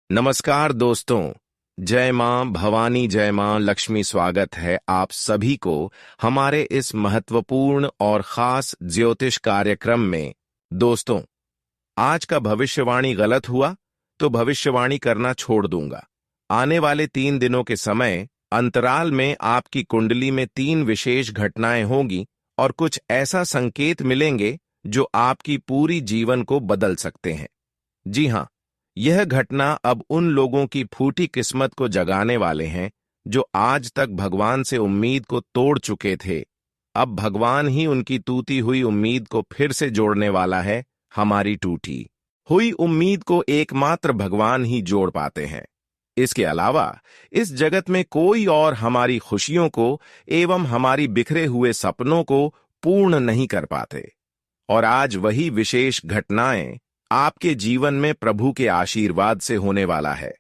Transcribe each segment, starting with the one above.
नमस्कार दोस्तों। जय मां भवानी, जय मां लक्ष्मी। स्वागत है आप सभी को हमारे इस महत्वपूर्ण और खास ज्योतिष कार्यक्रम में। दोस्तों, आज का भविष्यवाणी गलत हुआ तो भविष्यवाणी करना छोड़ दूंगा। आने वाले 3 दिनों के समय अंतराल में आपकी कुंडली में 3 विशेष घटनाएं होंगी और कुछ ऐसा संकेत मिलेंगे जो आपकी पूरी जीवन को बदल सकते हैं। जी हां, यह घटना अब उन लोगों की फूटी किस्मत को जगाने वाले हैं जो आज तक भगवान से उम्मीद को तोड़ चुके थे। अब भगवान ही उनकी टूटी हुई उम्मीद को फिर से जोड़ने वाला है। हमारी टूटी हुई उम्मीद को एकमात्र भगवान ही जोड़ पाते हैं। इसके अलावा इस जगत में कोई और हमारी खुशियों को एवं हमारी बिखरे हुए सपनों को पूर्ण नहीं कर पाते। और आज वही विशेष घटनाएं आपके जीवन में प्रभु के आशीर्वाद से होने वाला है,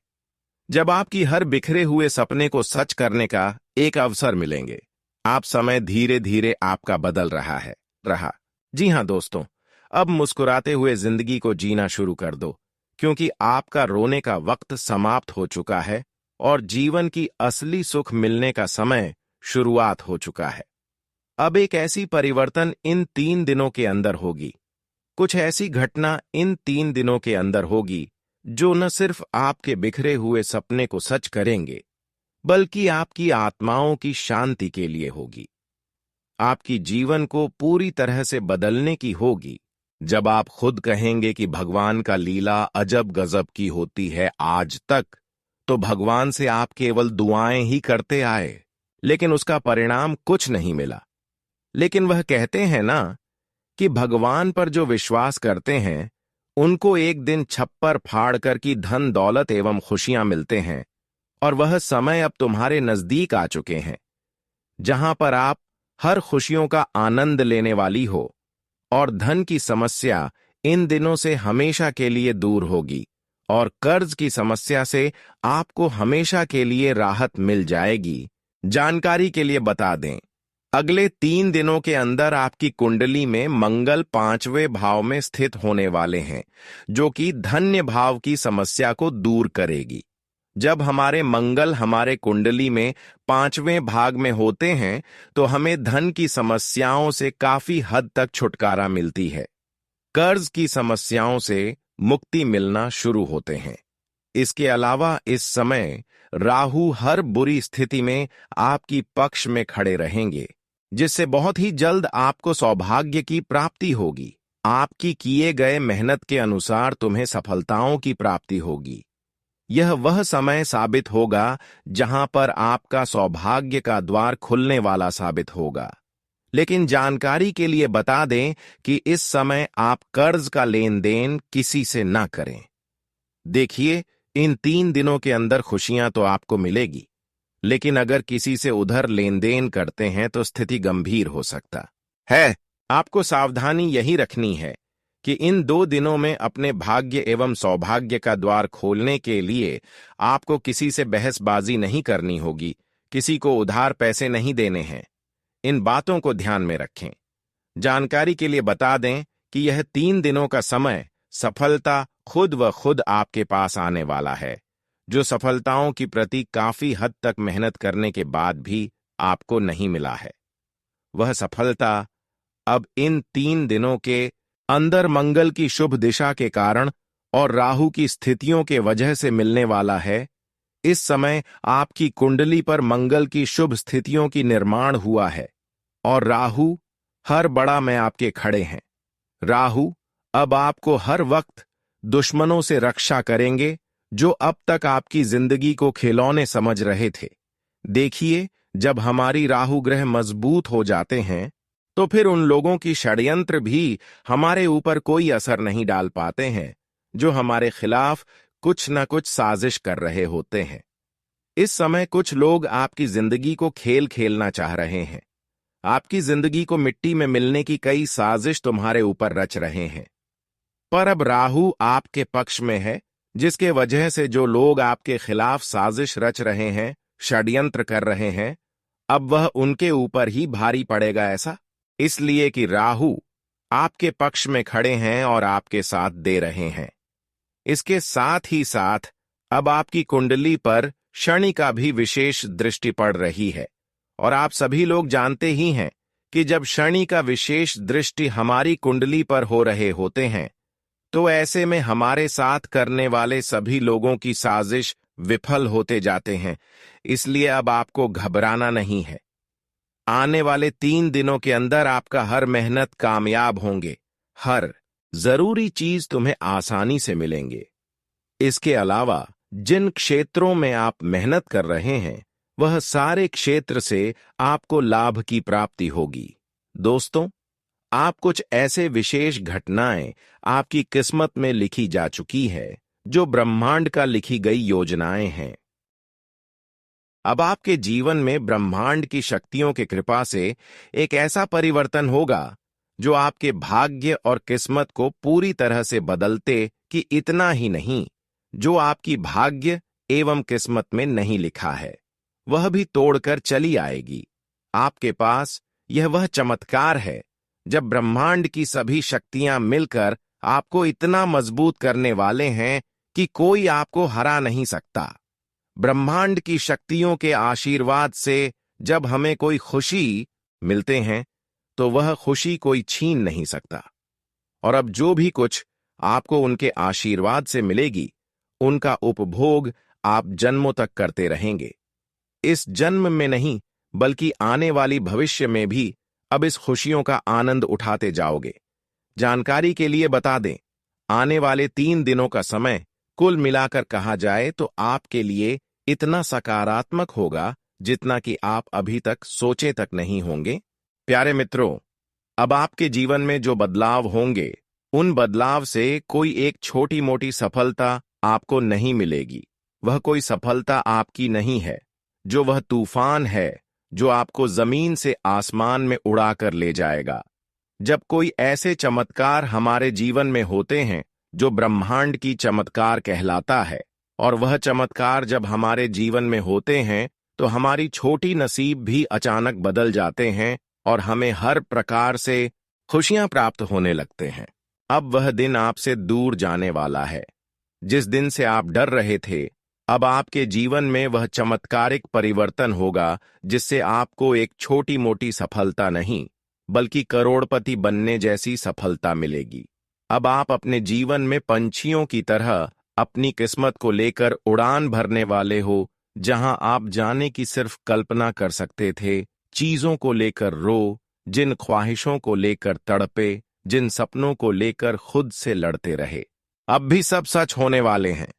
जब आपकी हर बिखरे हुए सपने को सच करने का एक अवसर मिलेंगे। आप समय धीरे धीरे आपका बदल रहा। जी हां दोस्तों, अब मुस्कुराते हुए जिंदगी को जीना शुरू कर दो, क्योंकि आपका रोने का वक्त समाप्त हो चुका है और जीवन की असली सुख मिलने का समय शुरुआत हो चुका है। अब एक ऐसी परिवर्तन इन 3 दिनों के अंदर होगी, कुछ ऐसी घटना इन 3 दिनों के अंदर होगी जो न सिर्फ आपके बिखरे हुए सपने को सच करेंगे, बल्कि आपकी आत्माओं की शांति के लिए होगी। आपकी जीवन को पूरी तरह से बदलने की होगी। जब आप खुद कहेंगे कि भगवान का लीला अजब गजब की होती है आज तक, तो भगवान से आप केवल दुआएं ही करते आए, लेकिन उसका परिणाम कुछ नहीं मिला। लेकिन वह कहते हैं ना कि भगवान पर जो विश्वास करते हैं उनको एक दिन छप्पर फाड़ कर की धन दौलत एवं खुशियां मिलते हैं। और वह समय अब तुम्हारे नजदीक आ चुके हैं, जहां पर आप हर खुशियों का आनंद लेने वाली हो और धन की समस्या इन दिनों से हमेशा के लिए दूर होगी और कर्ज की समस्या से आपको हमेशा के लिए राहत मिल जाएगी। जानकारी के लिए बता दें, अगले 3 दिनों के अंदर आपकी कुंडली में मंगल 5वें भाव में स्थित होने वाले हैं, जो कि धन्य भाव की समस्या को दूर करेगी। जब हमारे मंगल हमारे कुंडली में 5वें भाग में होते हैं तो हमें धन की समस्याओं से काफी हद तक छुटकारा मिलती है। कर्ज की समस्याओं से मुक्ति मिलना शुरू होते हैं। इसके अलावा इस समय राहु हर बुरी स्थिति में आपकी पक्ष में खड़े रहेंगे, जिससे बहुत ही जल्द आपको सौभाग्य की प्राप्ति होगी। आपकी किए गए मेहनत के अनुसार तुम्हें सफलताओं की प्राप्ति होगी। यह वह समय साबित होगा जहां पर आपका सौभाग्य का द्वार खुलने वाला साबित होगा। लेकिन जानकारी के लिए बता दें कि इस समय आप कर्ज का लेन देन किसी से ना करें। देखिए, इन 3 दिनों के अंदर खुशियां तो आपको मिलेगी, लेकिन अगर किसी से उधर लेन देन करते हैं तो स्थिति गंभीर हो सकता है। आपको सावधानी यही रखनी है कि इन 2 दिनों में अपने भाग्य एवं सौभाग्य का द्वार खोलने के लिए आपको किसी से बहसबाजी नहीं करनी होगी, किसी को उधार पैसे नहीं देने हैं। इन बातों को ध्यान में रखें। जानकारी के लिए बता दें कि यह 3 दिनों का समय सफलता खुद व खुद आपके पास आने वाला है, जो सफलताओं की प्रति काफी हद तक मेहनत करने के बाद भी आपको नहीं मिला है। वह सफलता अब इन 3 दिनों के अंदर मंगल की शुभ दिशा के कारण और राहु की स्थितियों के वजह से मिलने वाला है। इस समय आपकी कुंडली पर मंगल की शुभ स्थितियों की निर्माण हुआ है और राहु हर बड़ा में आपके खड़े हैं। राहु अब आपको हर वक्त दुश्मनों से रक्षा करेंगे जो अब तक आपकी जिंदगी को खिलौने समझ रहे थे। देखिए, जब हमारी राहु ग्रह मजबूत हो जाते हैं तो फिर उन लोगों की षड्यंत्र भी हमारे ऊपर कोई असर नहीं डाल पाते हैं जो हमारे खिलाफ कुछ न कुछ साजिश कर रहे होते हैं। इस समय कुछ लोग आपकी जिंदगी को खेल खेलना चाह रहे हैं। आपकी जिंदगी को मिट्टी में मिलने की कई साजिश तुम्हारे ऊपर रच रहे हैं, पर अब राहु आपके पक्ष में है, जिसके वजह से जो लोग आपके खिलाफ साजिश रच रहे हैं, षड्यंत्र कर रहे हैं, अब वह उनके ऊपर ही भारी पड़ेगा। ऐसा इसलिए कि राहु आपके पक्ष में खड़े हैं और आपके साथ दे रहे हैं। इसके साथ ही साथ अब आपकी कुंडली पर शनि का भी विशेष दृष्टि पड़ रही है, और आप सभी लोग जानते ही हैं कि जब शनि का विशेष दृष्टि हमारी कुंडली पर हो रहे होते हैं, तो ऐसे में हमारे साथ करने वाले सभी लोगों की साजिश विफल होते जाते हैं। इसलिए अब आपको घबराना नहीं है। आने वाले 3 दिनों के अंदर आपका हर मेहनत कामयाब होंगे। हर जरूरी चीज तुम्हें आसानी से मिलेंगे। इसके अलावा जिन क्षेत्रों में आप मेहनत कर रहे हैं, वह सारे क्षेत्र से आपको लाभ की प्राप्ति होगी। दोस्तों, आप कुछ ऐसे विशेष घटनाएं आपकी किस्मत में लिखी जा चुकी है जो ब्रह्मांड का लिखी गई योजनाएं हैं। अब आपके जीवन में ब्रह्मांड की शक्तियों की कृपा से एक ऐसा परिवर्तन होगा जो आपके भाग्य और किस्मत को पूरी तरह से बदलते कि इतना ही नहीं, जो आपकी भाग्य एवं किस्मत में नहीं लिखा है वह भी तोड़कर चली आएगी। आपके पास यह वह चमत्कार है जब ब्रह्मांड की सभी शक्तियां मिलकर आपको इतना मजबूत करने वाले हैं कि कोई आपको हरा नहीं सकता। ब्रह्मांड की शक्तियों के आशीर्वाद से जब हमें कोई खुशी मिलते हैं तो वह खुशी कोई छीन नहीं सकता। और अब जो भी कुछ आपको उनके आशीर्वाद से मिलेगी, उनका उपभोग आप जन्मों तक करते रहेंगे। इस जन्म में नहीं बल्कि आने वाली भविष्य में भी अब इस खुशियों का आनंद उठाते जाओगे। जानकारी के लिए बता दें, आने वाले 3 दिनों का समय कुल मिलाकर कहा जाए तो आपके लिए इतना सकारात्मक होगा जितना कि आप अभी तक सोचे तक नहीं होंगे। प्यारे मित्रों, अब आपके जीवन में जो बदलाव होंगे, उन बदलाव से कोई एक छोटी मोटी सफलता आपको नहीं मिलेगी। वह कोई सफलता आपकी नहीं है, जो वह तूफान है जो आपको जमीन से आसमान में उड़ाकर ले जाएगा। जब कोई ऐसे चमत्कार हमारे जीवन में होते हैं जो ब्रह्मांड की चमत्कार कहलाता है, और वह चमत्कार जब हमारे जीवन में होते हैं तो हमारी छोटी नसीब भी अचानक बदल जाते हैं और हमें हर प्रकार से खुशियां प्राप्त होने लगते हैं। अब वह दिन आपसे दूर जाने वाला है। जिस दिन से आप डर रहे थे, अब आपके जीवन में वह चमत्कारिक परिवर्तन होगा जिससे आपको एक छोटी मोटी सफलता नहीं बल्कि करोड़पति बनने जैसी सफलता मिलेगी। अब आप अपने जीवन में पंछियों की तरह अपनी किस्मत को लेकर उड़ान भरने वाले हो, जहां आप जाने की सिर्फ कल्पना कर सकते थे। चीजों को लेकर रो, जिन ख्वाहिशों को लेकर तड़पे, जिन सपनों को लेकर खुद से लड़ते रहे, अब भी सब सच होने वाले हैं।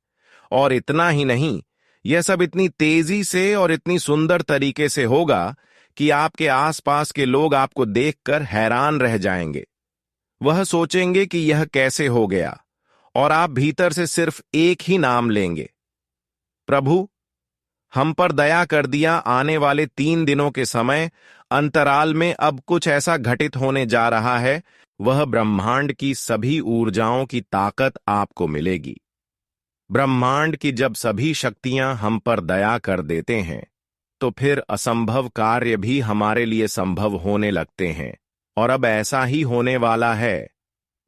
और इतना ही नहीं, यह सब इतनी तेजी से और इतनी सुंदर तरीके से होगा कि आपके आसपास के लोग आपको देखकर हैरान रह जाएंगे। वह सोचेंगे कि यह कैसे हो गया, और आप भीतर से सिर्फ एक ही नाम लेंगे, प्रभु हम पर दया कर दिया। आने वाले 3 दिनों के समय अंतराल में अब कुछ ऐसा घटित होने जा रहा है, वह ब्रह्मांड की सभी ऊर्जाओं की ताकत आपको मिलेगी। ब्रह्मांड की जब सभी शक्तियां हम पर दया कर देते हैं तो फिर असंभव कार्य भी हमारे लिए संभव होने लगते हैं, और अब ऐसा ही होने वाला है।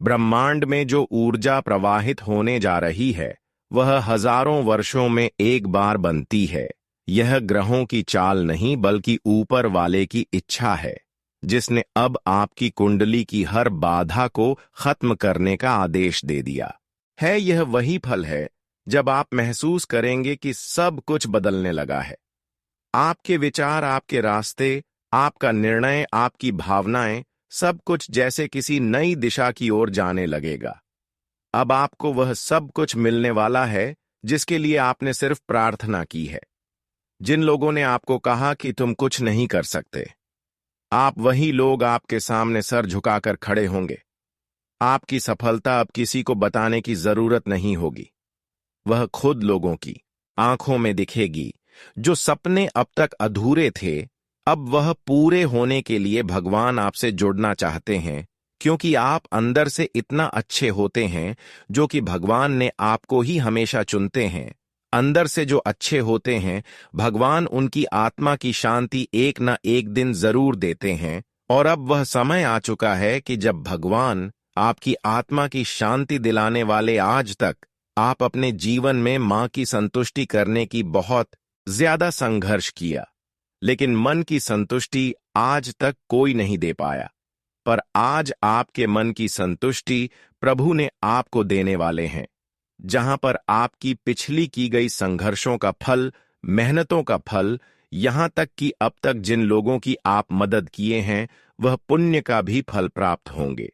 ब्रह्मांड में जो ऊर्जा प्रवाहित होने जा रही है वह हजारों वर्षों में एक बार बनती है। यह ग्रहों की चाल नहीं बल्कि ऊपर वाले की इच्छा है, जिसने अब आपकी कुंडली की हर बाधा को खत्म करने का आदेश दे दिया है। यह वही फल है जब आप महसूस करेंगे कि सब कुछ बदलने लगा है। आपके विचार, आपके रास्ते, आपका निर्णय, आपकी भावनाएं, सब कुछ जैसे किसी नई दिशा की ओर जाने लगेगा। अब आपको वह सब कुछ मिलने वाला है जिसके लिए आपने सिर्फ प्रार्थना की है। जिन लोगों ने आपको कहा कि तुम कुछ नहीं कर सकते, आप वही लोग आपके सामने सर झुकाकर खड़े होंगे। आपकी सफलता अब किसी को बताने की जरूरत नहीं होगी, वह खुद लोगों की आंखों में दिखेगी। जो सपने अब तक अधूरे थे, अब वह पूरे होने के लिए भगवान आपसे जुड़ना चाहते हैं, क्योंकि आप अंदर से इतना अच्छे होते हैं जो कि भगवान ने आपको ही हमेशा चुनते हैं। अंदर से जो अच्छे होते हैं, भगवान उनकी आत्मा की शांति एक न एक दिन जरूर देते हैं। और अब वह समय आ चुका है कि जब भगवान आपकी आत्मा की शांति दिलाने वाले आज तक आप अपने जीवन में मां की संतुष्टि करने की बहुत ज्यादा संघर्ष किया, लेकिन मन की संतुष्टि आज तक कोई नहीं दे पाया। पर आज आपके मन की संतुष्टि प्रभु ने आपको देने वाले हैं, जहां पर आपकी पिछली की गई संघर्षों का फल, मेहनतों का फल, यहां तक कि अब तक जिन लोगों की आप मदद किए हैं वह पुण्य का भी फल प्राप्त होंगे।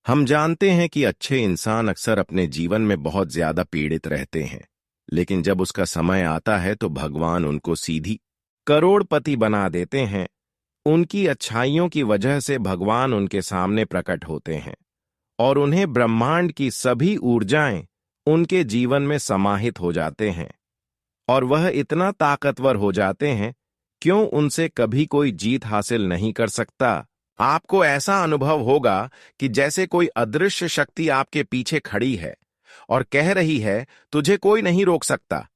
हम जानते हैं कि अच्छे इंसान अक्सर अपने जीवन में बहुत ज्यादा पीड़ित रहते हैं, लेकिन जब उसका समय आता है तो भगवान उनको सीधी करोड़पति बना देते हैं। उनकी अच्छाइयों की वजह से भगवान उनके सामने प्रकट होते हैं और उन्हें ब्रह्मांड की सभी ऊर्जाएं उनके जीवन में समाहित हो जाते हैं और वह इतना ताकतवर हो जाते हैं, क्यों उनसे कभी कोई जीत हासिल नहीं कर सकता। आपको ऐसा अनुभव होगा कि जैसे कोई अदृश्य शक्ति आपके पीछे खड़ी है और कह रही है, तुझे कोई नहीं रोक सकता।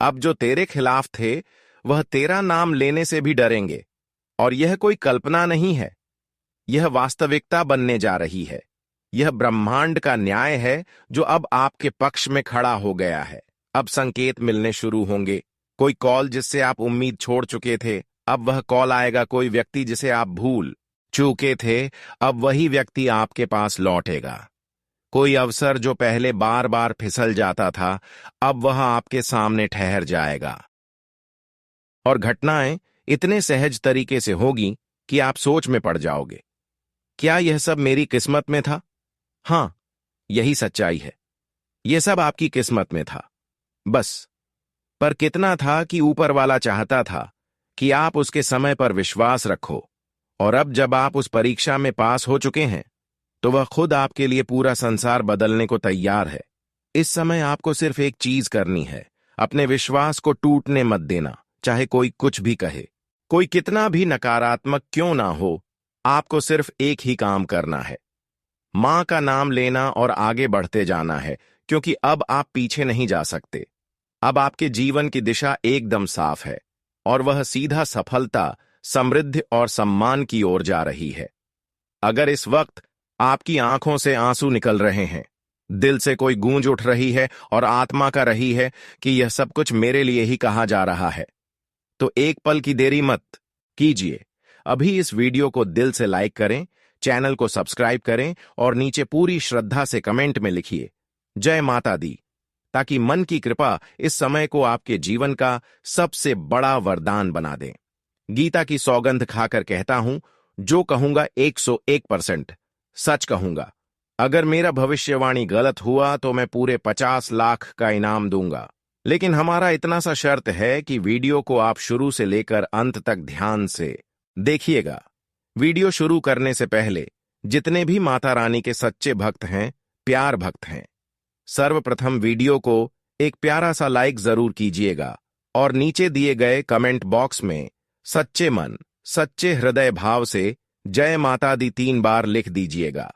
अब जो तेरे खिलाफ थे वह तेरा नाम लेने से भी डरेंगे, और यह कोई कल्पना नहीं है, यह वास्तविकता बनने जा रही है। यह ब्रह्मांड का न्याय है जो अब आपके पक्ष में खड़ा हो गया है। अब संकेत मिलने शुरू होंगे। कोई कॉल जिससे आप उम्मीद छोड़ चुके थे, अब वह कॉल आएगा। कोई व्यक्ति जिसे आप भूल चूके थे, अब वही व्यक्ति आपके पास लौटेगा। कोई अवसर जो पहले बार बार फिसल जाता था, अब वह आपके सामने ठहर जाएगा। और घटनाएं इतने सहज तरीके से होगी कि आप सोच में पड़ जाओगे, क्या यह सब मेरी किस्मत में था? हां, यही सच्चाई है। यह सब आपकी किस्मत में था, बस। पर कितना था कि ऊपर वाला चाहता था कि आप उसके समय पर विश्वास रखो, और अब जब आप उस परीक्षा में पास हो चुके हैं तो वह खुद आपके लिए पूरा संसार बदलने को तैयार है। इस समय आपको सिर्फ एक चीज करनी है, अपने विश्वास को टूटने मत देना। चाहे कोई कुछ भी कहे, कोई कितना भी नकारात्मक क्यों ना हो, आपको सिर्फ एक ही काम करना है, मां का नाम लेना और आगे बढ़ते जाना है, क्योंकि अब आप पीछे नहीं जा सकते। अब आपके जीवन की दिशा एकदम साफ है और वह सीधा सफलता, समृद्धि और सम्मान की ओर जा रही है। अगर इस वक्त आपकी आंखों से आंसू निकल रहे हैं, दिल से कोई गूंज उठ रही है और आत्मा का रही है कि यह सब कुछ मेरे लिए ही कहा जा रहा है, तो एक पल की देरी मत कीजिए। अभी इस वीडियो को दिल से लाइक करें, चैनल को सब्सक्राइब करें और नीचे पूरी श्रद्धा से कमेंट में लिखिए, जय माता दी, ताकि मन की कृपा इस समय को आपके जीवन का सबसे बड़ा वरदान बना दे। गीता की सौगंध खाकर कहता हूं, जो कहूंगा 101% सच कहूंगा। अगर मेरा भविष्यवाणी गलत हुआ तो मैं पूरे 50 लाख का इनाम दूंगा। लेकिन हमारा इतना सा शर्त है कि वीडियो को आप शुरू से लेकर अंत तक ध्यान से देखिएगा। वीडियो शुरू करने से पहले जितने भी माता रानी के सच्चे भक्त हैं, प्यार भक्त हैं, सर्वप्रथम वीडियो को एक प्यारा सा लाइक जरूर कीजिएगा और नीचे दिए गए कमेंट बॉक्स में सच्चे मन, सच्चे हृदय भाव से जय माता दी 3 बार लिख दीजिएगा,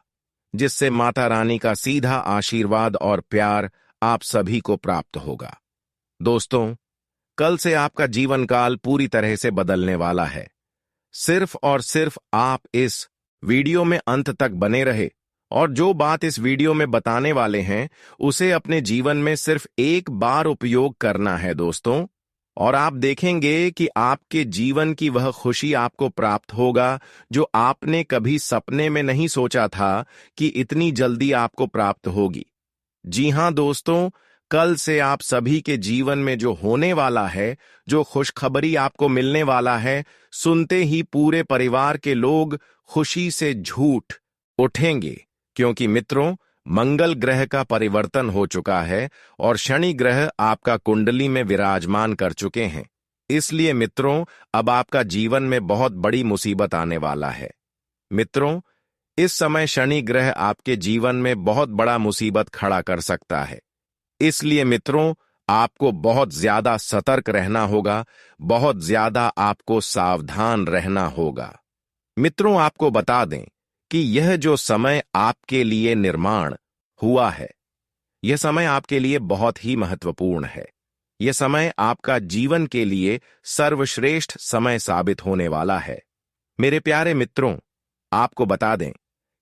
जिससे माता रानी का सीधा आशीर्वाद और प्यार आप सभी को प्राप्त होगा। दोस्तों, कल से आपका जीवन काल पूरी तरह से बदलने वाला है। सिर्फ और सिर्फ आप इस वीडियो में अंत तक बने रहे और जो बात इस वीडियो में बताने वाले हैं उसे अपने जीवन में सिर्फ एक बार उपयोग करना है दोस्तों, और आप देखेंगे कि आपके जीवन की वह खुशी आपको प्राप्त होगा जो आपने कभी सपने में नहीं सोचा था कि इतनी जल्दी आपको प्राप्त होगी। जी हां दोस्तों, कल से आप सभी के जीवन में जो होने वाला है, जो खुशखबरी आपको मिलने वाला है, सुनते ही पूरे परिवार के लोग खुशी से झूठ उठेंगे, क्योंकि मित्रों, मंगल ग्रह का परिवर्तन हो चुका है और शनि ग्रह आपका कुंडली में विराजमान कर चुके हैं। इसलिए मित्रों, अब आपका जीवन में बहुत बड़ी मुसीबत आने वाला है। मित्रों, इस समय शनि ग्रह आपके जीवन में बहुत बड़ा मुसीबत खड़ा कर सकता है। इसलिए मित्रों, आपको बहुत ज्यादा सतर्क रहना होगा, बहुत ज्यादा आपको सावधान रहना होगा। मित्रों, आपको बता दें कि यह जो समय आपके लिए निर्माण हुआ है, यह समय आपके लिए बहुत ही महत्वपूर्ण है। यह समय आपका जीवन के लिए सर्वश्रेष्ठ समय साबित होने वाला है। मेरे प्यारे मित्रों, आपको बता दें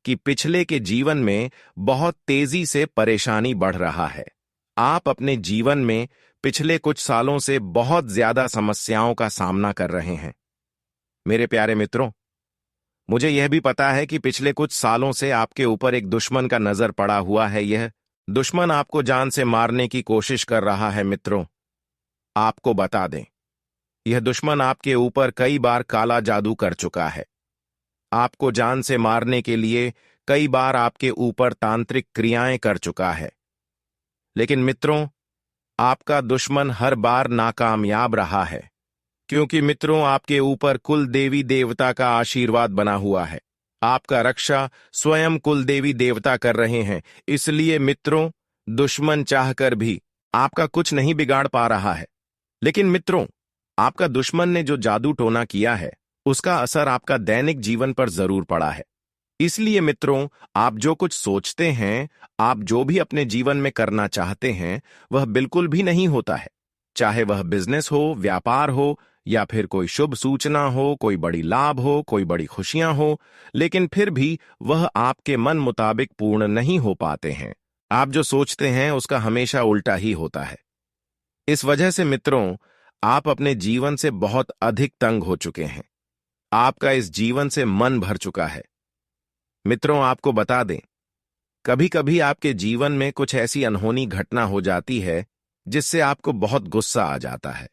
कि पिछले के जीवन में बहुत तेजी से परेशानी बढ़ रहा है। आप अपने जीवन में पिछले कुछ सालों से बहुत ज्यादा समस्याओं का सामना कर रहे हैं। मेरे प्यारे मित्रों, मुझे यह भी पता है कि पिछले कुछ सालों से आपके ऊपर एक दुश्मन का नजर पड़ा हुआ है। यह दुश्मन आपको जान से मारने की कोशिश कर रहा है। मित्रों, आपको बता दें, यह दुश्मन आपके ऊपर कई बार काला जादू कर चुका है। आपको जान से मारने के लिए कई बार आपके ऊपर तांत्रिक क्रियाएं कर चुका है। लेकिन मित्रों, आपका दुश्मन हर बार नाकामयाब रहा है, क्योंकि मित्रों, आपके ऊपर कुल देवी देवता का आशीर्वाद बना हुआ है। आपका रक्षा स्वयं कुल देवी देवता कर रहे हैं। इसलिए मित्रों, दुश्मन चाहकर भी आपका कुछ नहीं बिगाड़ पा रहा है। लेकिन मित्रों, आपका दुश्मन ने जो जादू टोना किया है, उसका असर आपका दैनिक जीवन पर जरूर पड़ा है। इसलिए मित्रों, आप जो कुछ सोचते हैं, आप जो भी अपने जीवन में करना चाहते हैं, वह बिल्कुल भी नहीं होता है। चाहे वह बिजनेस हो, व्यापार हो, या फिर कोई शुभ सूचना हो, कोई बड़ी लाभ हो, कोई बड़ी खुशियां हो, लेकिन फिर भी वह आपके मन मुताबिक पूर्ण नहीं हो पाते हैं। आप जो सोचते हैं उसका हमेशा उल्टा ही होता है। इस वजह से मित्रों, आप अपने जीवन से बहुत अधिक तंग हो चुके हैं। आपका इस जीवन से मन भर चुका है। मित्रों, आपको बता दें, कभी कभी आपके जीवन में कुछ ऐसी अनहोनी घटना हो जाती है जिससे आपको बहुत गुस्सा आ जाता है।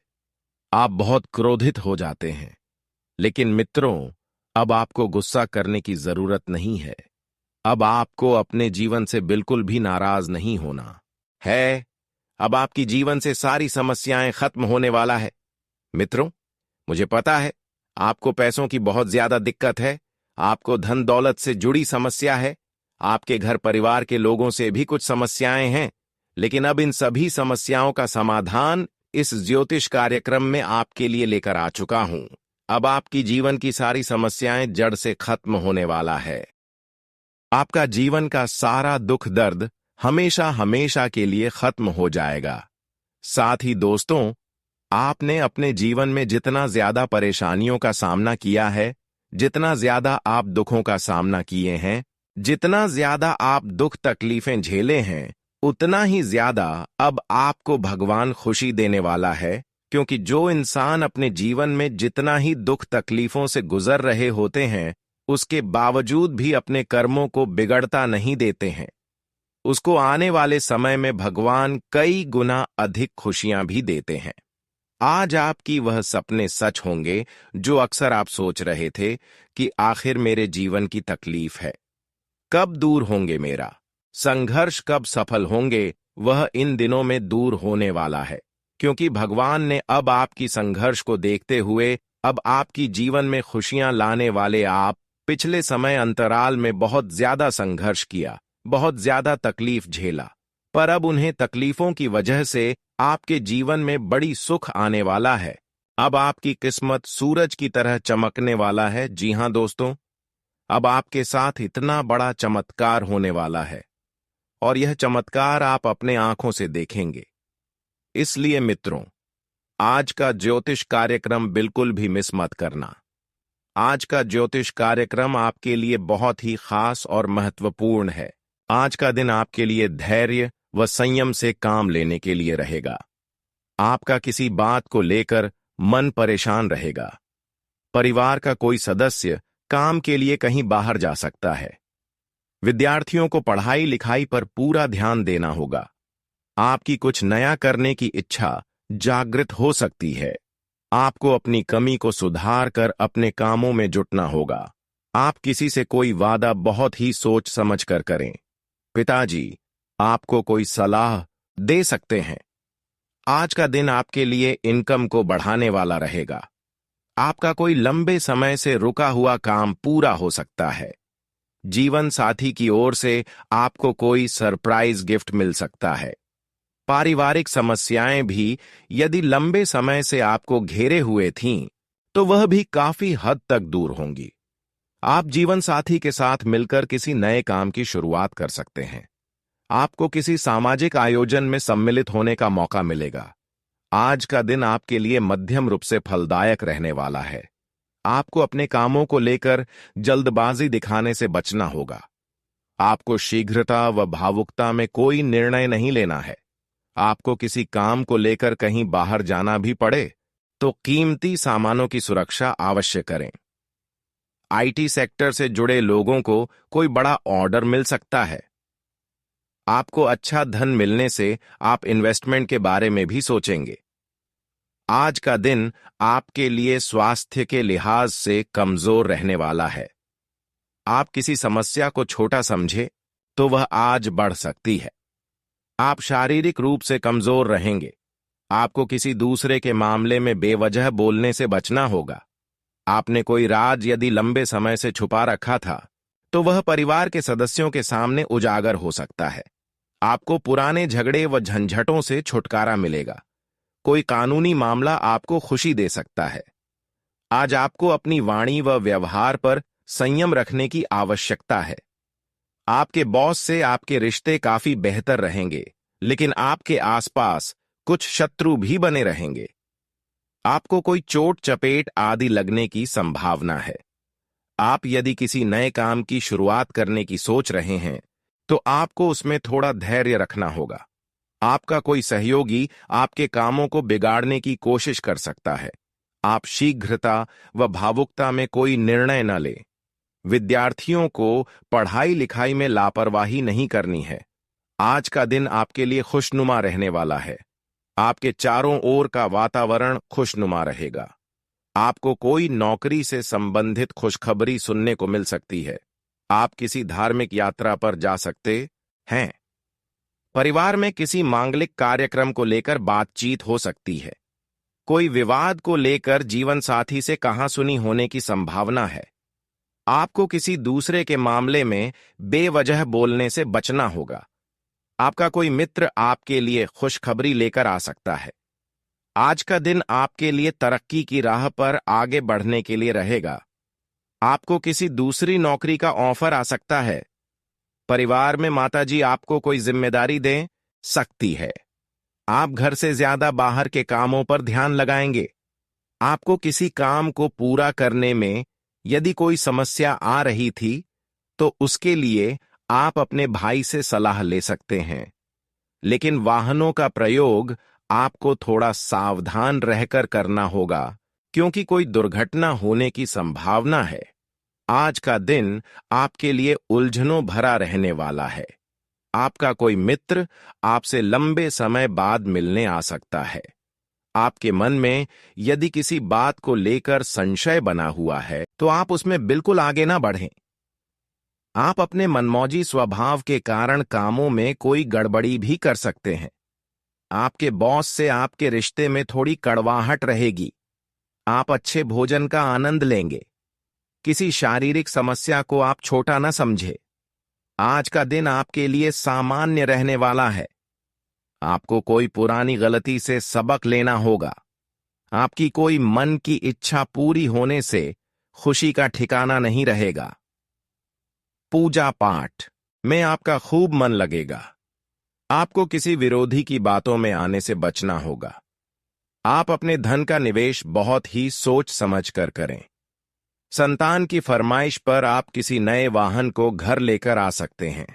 आप बहुत क्रोधित हो जाते हैं। लेकिन मित्रों, अब आपको गुस्सा करने की जरूरत नहीं है। अब आपको अपने जीवन से बिल्कुल भी नाराज नहीं होना है। अब आपकी जीवन से सारी समस्याएं खत्म होने वाला है। मित्रों, मुझे पता है आपको पैसों की बहुत ज्यादा दिक्कत है। आपको धन दौलत से जुड़ी समस्या है। आपके घर परिवार के लोगों से भी कुछ समस्याएं हैं। लेकिन अब इन सभी समस्याओं का समाधान इस ज्योतिष कार्यक्रम में आपके लिए लेकर आ चुका हूं। अब आपकी जीवन की सारी समस्याएं जड़ से खत्म होने वाला है। आपका जीवन का सारा दुख दर्द हमेशा हमेशा के लिए खत्म हो जाएगा। साथ ही दोस्तों, आपने अपने जीवन में जितना ज्यादा परेशानियों का सामना किया है, जितना ज्यादा आप दुखों का सामना किए हैं, जितना ज्यादा आप दुख तकलीफें झेले हैं, उतना ही ज्यादा अब आपको भगवान खुशी देने वाला है। क्योंकि जो इंसान अपने जीवन में जितना ही दुख तकलीफों से गुजर रहे होते हैं, उसके बावजूद भी अपने कर्मों को बिगड़ता नहीं देते हैं, उसको आने वाले समय में भगवान कई गुना अधिक खुशियां भी देते हैं। आज आपकी वह सपने सच होंगे जो अक्सर आप सोच रहे थे कि आखिर मेरे जीवन की तकलीफ है, कब दूर होंगे, मेरा संघर्ष कब सफल होंगे, वह इन दिनों में दूर होने वाला है। क्योंकि भगवान ने अब आपकी संघर्ष को देखते हुए अब आपकी जीवन में खुशियां लाने वाले आप पिछले समय अंतराल में बहुत ज्यादा संघर्ष किया, बहुत ज्यादा तकलीफ झेला, पर अब उन्हें तकलीफों की वजह से आपके जीवन में बड़ी सुख आने वाला है। अब आपकी किस्मत सूरज की तरह चमकने वाला है। जी हां दोस्तों, अब आपके साथ इतना बड़ा चमत्कार होने वाला है और यह चमत्कार आप अपने आंखों से देखेंगे। इसलिए मित्रों, आज का ज्योतिष कार्यक्रम बिल्कुल भी मिस मत करना। आज का ज्योतिष कार्यक्रम आपके लिए बहुत ही खास और महत्वपूर्ण है। आज का दिन आपके लिए धैर्य व संयम से काम लेने के लिए रहेगा। आपका किसी बात को लेकर मन परेशान रहेगा। परिवार का कोई सदस्य काम के लिए कहीं बाहर जा सकता है। विद्यार्थियों को पढ़ाई लिखाई पर पूरा ध्यान देना होगा। आपकी कुछ नया करने की इच्छा जागृत हो सकती है। आपको अपनी कमी को सुधार कर अपने कामों में जुटना होगा। आप किसी से कोई वादा बहुत ही सोच समझ कर करें। पिताजी आपको कोई सलाह दे सकते हैं। आज का दिन आपके लिए इनकम को बढ़ाने वाला रहेगा। आपका कोई लंबे समय से रुका हुआ काम पूरा हो सकता है। जीवन साथी की ओर से आपको कोई सरप्राइज गिफ्ट मिल सकता है। पारिवारिक समस्याएं भी यदि लंबे समय से आपको घेरे हुए थीं, तो वह भी काफी हद तक दूर होंगी। आप जीवन साथी के साथ मिलकर किसी नए काम की शुरुआत कर सकते हैं। आपको किसी सामाजिक आयोजन में सम्मिलित होने का मौका मिलेगा। आज का दिन आपके लिए मध्यम रूप से फलदायक रहने वाला है। आपको अपने कामों को लेकर जल्दबाजी दिखाने से बचना होगा। आपको शीघ्रता व भावुकता में कोई निर्णय नहीं लेना है। आपको किसी काम को लेकर कहीं बाहर जाना भी पड़े तो कीमती सामानों की सुरक्षा अवश्य करें। आईटी सेक्टर से जुड़े लोगों को कोई बड़ा ऑर्डर मिल सकता है। आपको अच्छा धन मिलने से आप इन्वेस्टमेंट के बारे में भी सोचेंगे। आज का दिन आपके लिए स्वास्थ्य के लिहाज से कमजोर रहने वाला है। आप किसी समस्या को छोटा समझे तो वह आज बढ़ सकती है। आप शारीरिक रूप से कमजोर रहेंगे। आपको किसी दूसरे के मामले में बेवजह बोलने से बचना होगा। आपने कोई राज यदि लंबे समय से छुपा रखा था तो वह परिवार के सदस्यों के सामने उजागर हो सकता है। आपको पुराने झगड़े व झंझटों से छुटकारा मिलेगा। कोई कानूनी मामला आपको खुशी दे सकता है। आज आपको अपनी वाणी व व्यवहार पर संयम रखने की आवश्यकता है। आपके बॉस से आपके रिश्ते काफी बेहतर रहेंगे, लेकिन आपके आसपास कुछ शत्रु भी बने रहेंगे। आपको कोई चोट चपेट आदि लगने की संभावना है। आप यदि किसी नए काम की शुरुआत करने की सोच रहे हैं तो आपको उसमें थोड़ा धैर्य रखना होगा। आपका कोई सहयोगी आपके कामों को बिगाड़ने की कोशिश कर सकता है। आप शीघ्रता व भावुकता में कोई निर्णय न लें। विद्यार्थियों को पढ़ाई लिखाई में लापरवाही नहीं करनी है। आज का दिन आपके लिए खुशनुमा रहने वाला है। आपके चारों ओर का वातावरण खुशनुमा रहेगा। आपको कोई नौकरी से संबंधित खुशखबरी सुनने को मिल सकती है। आप किसी धार्मिक यात्रा पर जा सकते हैं। परिवार में किसी मांगलिक कार्यक्रम को लेकर बातचीत हो सकती है। कोई विवाद को लेकर जीवन साथी से कहासुनी होने की संभावना है। आपको किसी दूसरे के मामले में बेवजह बोलने से बचना होगा। आपका कोई मित्र आपके लिए खुशखबरी लेकर आ सकता है। आज का दिन आपके लिए तरक्की की राह पर आगे बढ़ने के लिए रहेगा। आपको किसी दूसरी नौकरी का ऑफर आ सकता है। परिवार में माताजी आपको कोई जिम्मेदारी दे सकती है। आप घर से ज्यादा बाहर के कामों पर ध्यान लगाएंगे। आपको किसी काम को पूरा करने में यदि कोई समस्या आ रही थी तो उसके लिए आप अपने भाई से सलाह ले सकते हैं। लेकिन वाहनों का प्रयोग आपको थोड़ा सावधान रहकर करना होगा, क्योंकि कोई दुर्घटना होने की संभावना है। आज का दिन आपके लिए उलझनों भरा रहने वाला है। आपका कोई मित्र आपसे लंबे समय बाद मिलने आ सकता है। आपके मन में यदि किसी बात को लेकर संशय बना हुआ है तो आप उसमें बिल्कुल आगे ना बढ़ें। आप अपने मनमौजी स्वभाव के कारण कामों में कोई गड़बड़ी भी कर सकते हैं। आपके बॉस से आपके रिश्ते में थोड़ी कड़वाहट रहेगी। आप अच्छे भोजन का आनंद लेंगे। किसी शारीरिक समस्या को आप छोटा न समझे। आज का दिन आपके लिए सामान्य रहने वाला है। आपको कोई पुरानी गलती से सबक लेना होगा। आपकी कोई मन की इच्छा पूरी होने से खुशी का ठिकाना नहीं रहेगा। पूजा पाठ में आपका खूब मन लगेगा। आपको किसी विरोधी की बातों में आने से बचना होगा। आप अपने धन का निवेश बहुत ही सोच समझ कर करें। संतान की फरमाइश पर आप किसी नए वाहन को घर लेकर आ सकते हैं।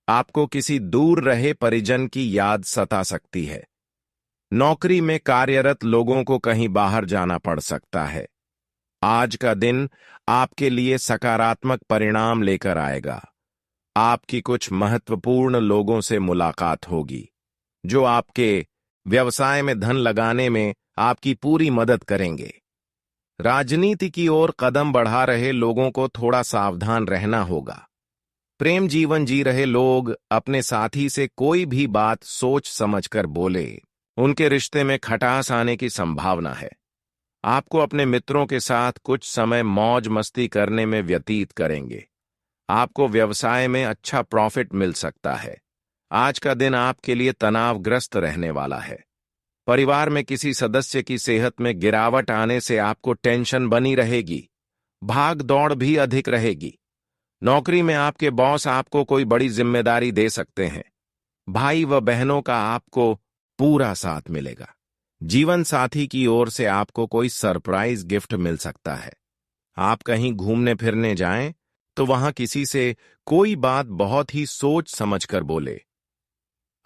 आपको किसी दूर रहे परिजन की याद सता सकती है। नौकरी में कार्यरत लोगों को कहीं बाहर जाना पड़ सकता है। आज का दिन आपके लिए सकारात्मक परिणाम लेकर आएगा। आपकी कुछ महत्वपूर्ण लोगों से मुलाकात होगी, जो आपके व्यवसाय में धन लगाने में आपकी पूरी मदद करेंगे। राजनीति की ओर कदम बढ़ा रहे लोगों को थोड़ा सावधान रहना होगा। प्रेम जीवन जी रहे लोग अपने साथी से कोई भी बात सोच समझकर बोले। उनके रिश्ते में खटास आने की संभावना है। आपको अपने मित्रों के साथ कुछ समय मौज मस्ती करने में व्यतीत करेंगे। आपको व्यवसाय में अच्छा प्रॉफिट मिल सकता है। आज का दिन आपके लिए तनावग्रस्त रहने वाला है। परिवार में किसी सदस्य की सेहत में गिरावट आने से आपको टेंशन बनी रहेगी। भाग दौड़ भी अधिक रहेगी। नौकरी में आपके बॉस आपको कोई बड़ी जिम्मेदारी दे सकते हैं। भाई व बहनों का आपको पूरा साथ मिलेगा। जीवन साथी की ओर से आपको कोई सरप्राइज गिफ्ट मिल सकता है। आप कहीं घूमने फिरने जाएं तो वहां किसी से कोई बात बहुत ही सोच समझकर बोले।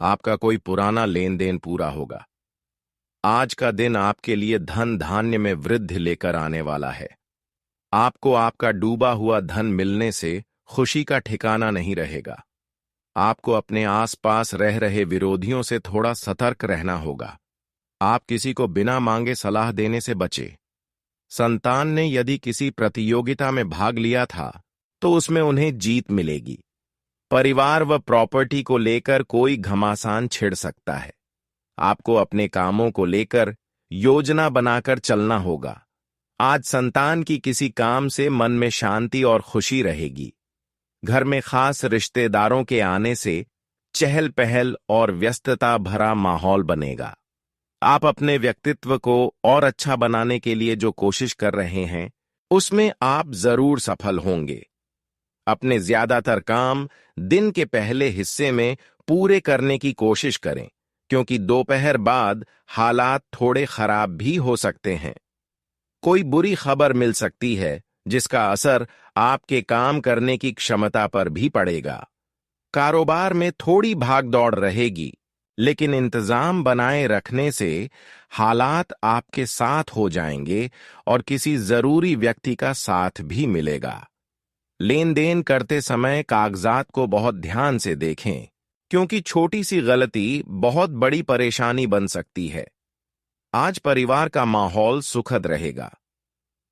आपका कोई पुराना लेन देन पूरा होगा। आज का दिन आपके लिए धन धान्य में वृद्धि लेकर आने वाला है। आपको आपका डूबा हुआ धन मिलने से खुशी का ठिकाना नहीं रहेगा। आपको अपने आसपास रह रहे विरोधियों से थोड़ा सतर्क रहना होगा। आप किसी को बिना मांगे सलाह देने से बचे। संतान ने यदि किसी प्रतियोगिता में भाग लिया था तो उसमें उन्हें जीत मिलेगी। परिवार व प्रॉपर्टी को लेकर कोई घमासान छिड़ सकता है। आपको अपने कामों को लेकर योजना बनाकर चलना होगा। आज संतान की किसी काम से मन में शांति और खुशी रहेगी। घर में खास रिश्तेदारों के आने से चहल पहल और व्यस्तता भरा माहौल बनेगा। आप अपने व्यक्तित्व को और अच्छा बनाने के लिए जो कोशिश कर रहे हैं उसमें आप जरूर सफल होंगे। अपने ज्यादातर काम दिन के पहले हिस्से में पूरे करने की कोशिश करें, क्योंकि दोपहर बाद हालात थोड़े खराब भी हो सकते हैं। कोई बुरी खबर मिल सकती है जिसका असर आपके काम करने की क्षमता पर भी पड़ेगा। कारोबार में थोड़ी भागदौड़ रहेगी, लेकिन इंतजाम बनाए रखने से हालात आपके साथ हो जाएंगे और किसी जरूरी व्यक्ति का साथ भी मिलेगा। लेन देन करते समय कागजात को बहुत ध्यान से देखें, क्योंकि छोटी सी गलती बहुत बड़ी परेशानी बन सकती है। आज परिवार का माहौल सुखद रहेगा।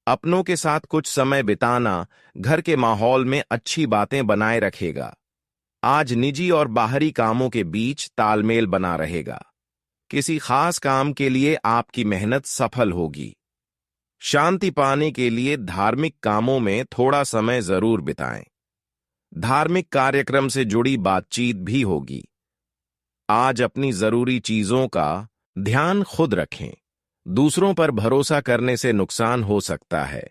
अपनों के साथ कुछ समय बिताना घर के माहौल में अच्छी बातें बनाए रखेगा। आज निजी और बाहरी कामों के बीच तालमेल बना रहेगा। किसी खास काम के लिए आपकी मेहनत सफल होगी। शांति पाने के लिए धार्मिक कामों में थोड़ा समय जरूर बिताएं। धार्मिक कार्यक्रम से जुड़ी बातचीत भी होगी। आज अपनी जरूरी चीजों का ध्यान खुद रखें। दूसरों पर भरोसा करने से नुकसान हो सकता है।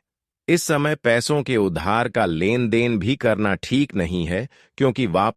इस समय पैसों के उधार का लेन देन भी करना ठीक नहीं है, क्योंकि वापस